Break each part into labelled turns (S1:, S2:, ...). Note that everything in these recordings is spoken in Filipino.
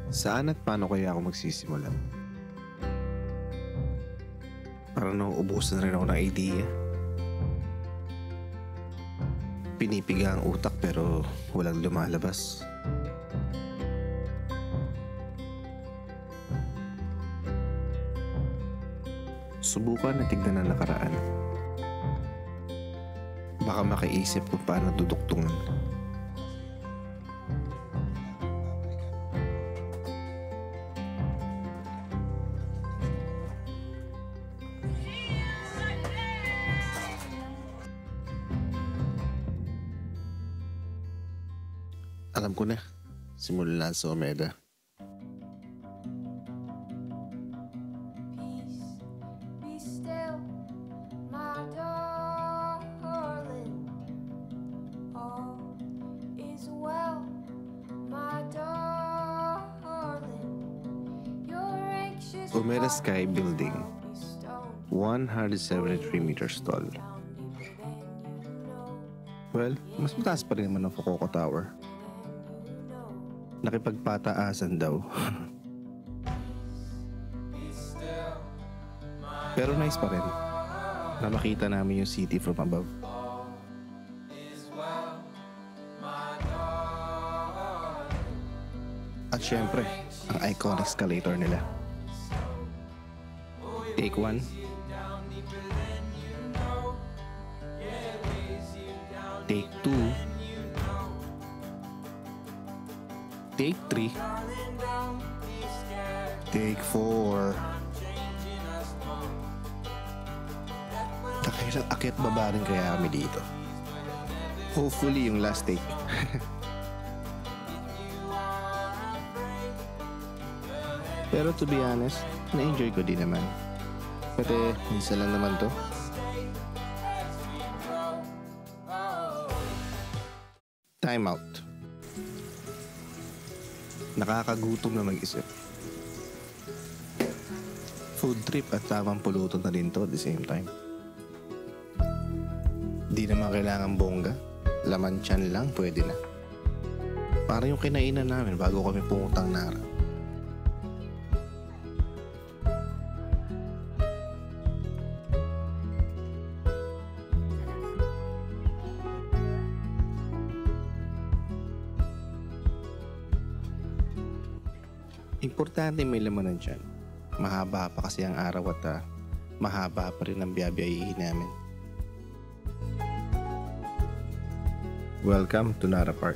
S1: Saan at paano kaya ako magsisimula? Parang nauubusan rin ako ng idea. Pinipiga ang utak pero walang lumalabas. Subukan na tignan ang nakaraan. Baka makaisip kung paano duduktungan. Alam ko na, simulan sa Omega.
S2: Be still, my darling. All is well, my darling. You're anxious.
S1: Omega Sky Building, 173 meters tall. Well, mas mataas pa rin naman ang Fukuoka Tower. Nakipagpataasan daw. Pero nice pa rin na makita namin yung city from above. At syempre, ang iconic escalator nila. Take 1. Take 2. Take 3. Take 4. Nakailang akyat baba rin kaya kami dito. Hopefully yung last take. Pero to be honest, na-enjoy ko din naman. Pati minsan lang naman to. Time out. Nakakagutom na mag-isip. Food trip at tamang pulutan na din to at the same time. Di naman kailangan bongga. Laman tiyan lang, pwede na. Para yung kinainan namin bago kami pumutang Nara. Importante may laman ng tiyan. Mahaba pa kasi ang araw at mahaba pa rin ang biyabiyahin namin. Welcome to Nara Park.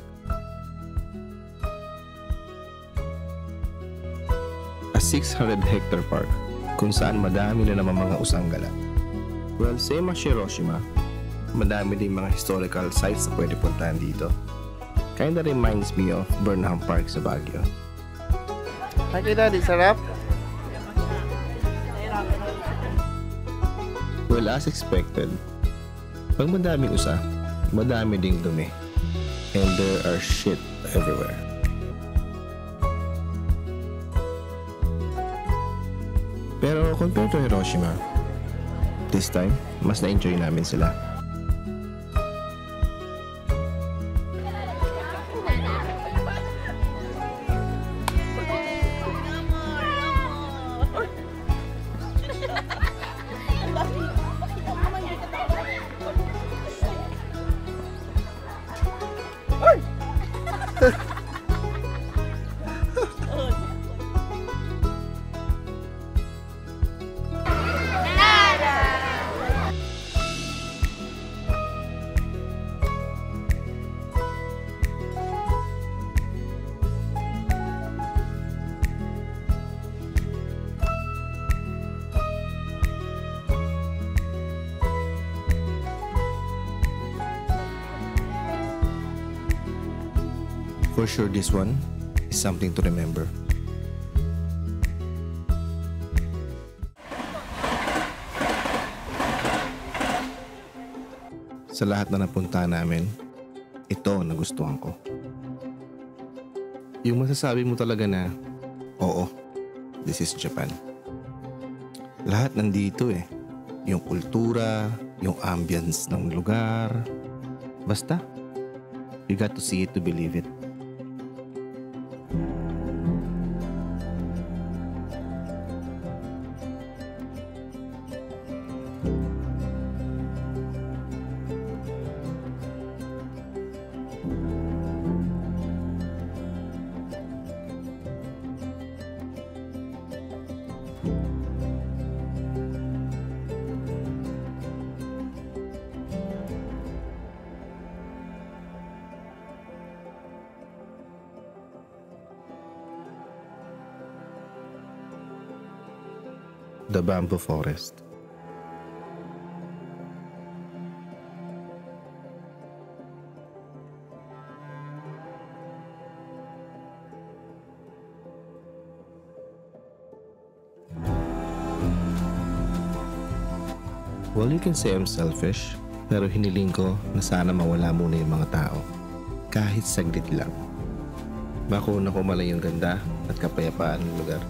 S1: A 600-hectare park kung saan madami na naman mga usanggala. Well, same as Hiroshima, madami din mga historical sites na pwede puntahan dito. Kinda reminds me of Burnham Park sa Baguio.
S3: Nakita di sarap?
S1: Well, as expected, pag madaming usa, madami ding dumi. And there are shit everywhere. Pero compared to Hiroshima, this time, mas na-enjoy namin sila. For sure, this one is something to remember. Sa lahat na napunta namin, ito ang nagustuhan ko. Yung masasabi mo talaga na, oo, this is Japan. Lahat nandito eh. Yung kultura, yung ambience ng lugar. Basta, you got to see it to believe it. The Bamboo Forest. Well, you can say I'm selfish, pero hiniling ko na sana mawala muna yung mga tao. Kahit saglit lang. Makuha ko malay yung ganda at kapayapaan ng lugar.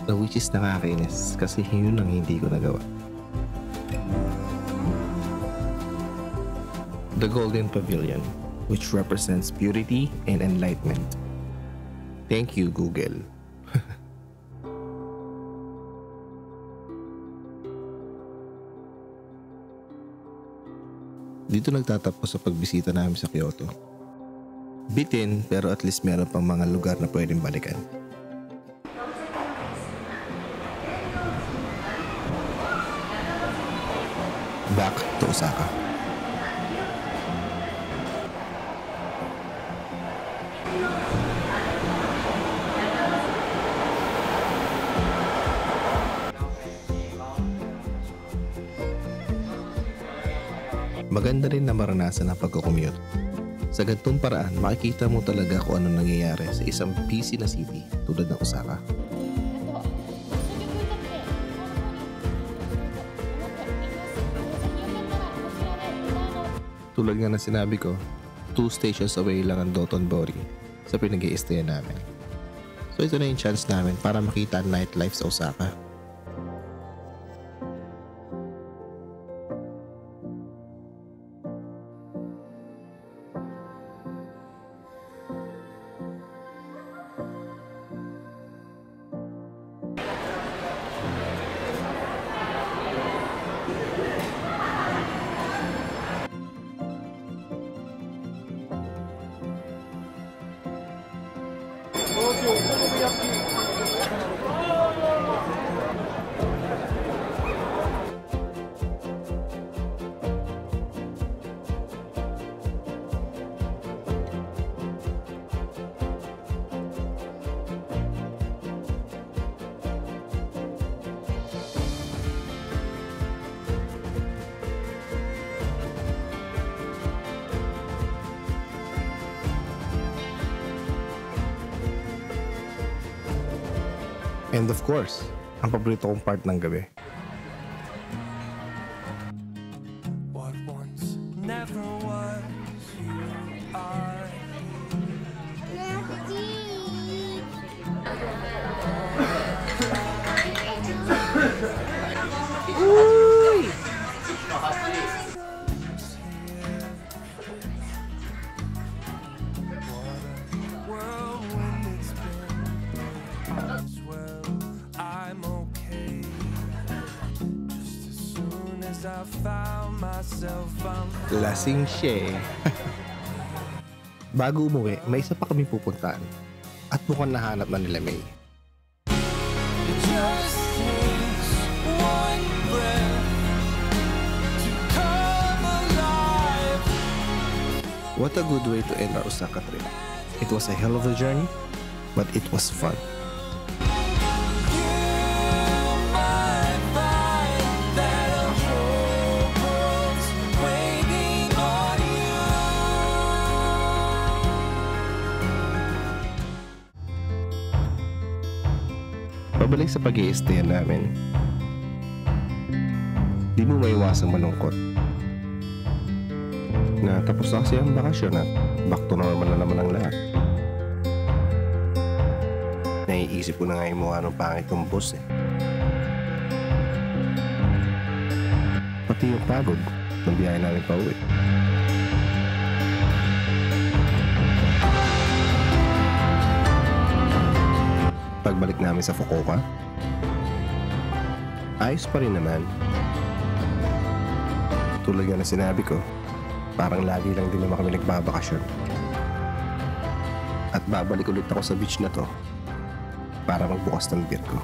S1: Which is nakakainis kasi yun ang hindi ko nagawa. The Golden Pavilion, which represents purity and enlightenment. Thank you, Google. Dito nagtatapos sa pagbisita namin sa Kyoto. Bitin pero at least meron pang mga lugar na pwedeng balikan. Back to Osaka. Maganda rin na maranasan ang pagko-commute. Sa ganitong paraan, makikita mo talaga kung ano nangyayari sa isang busy na city tulad ng Osaka. Tulad nga na sinabi ko, 2 stations away lang ang Dotonbori sa pinag-i-stayan namin. So ito na yung chance namin para makita ang nightlife sa Osaka. And of course, ang paborito kong part ng gabi.
S4: What once never was, you are. Whirlwind it's been. As well, I'm okay. Just as soon as I found myself, I'm
S1: Lasing siya eh. Bago umuwi, may isa pa kami pupuntaan. At mukhang nahanap na nila May.
S4: It just takes one breath to come alive.
S1: What a good way to end our Osaka trip. It was a hell of a journey, but it was fun.
S4: You might find that a whole world's waiting on you.
S1: Pabalik sa pag-i-stayan namin. Di mo maiwasang malungkot. Na tapos na kasi ang bakasyon at back to normal na naman ang lahat. Naiisip ko na nga yung mukha ng pangit kong boss eh. Pati yung pagod ng biyahe namin pa uwi. Pagbalik namin sa Fukuoka, ayos pa rin naman. Tulad nga na sinabi ko, parang lagi lang din naman kami nagbabakasyon. At babalik ulit ako sa beach na to para magbukas ng beer ko.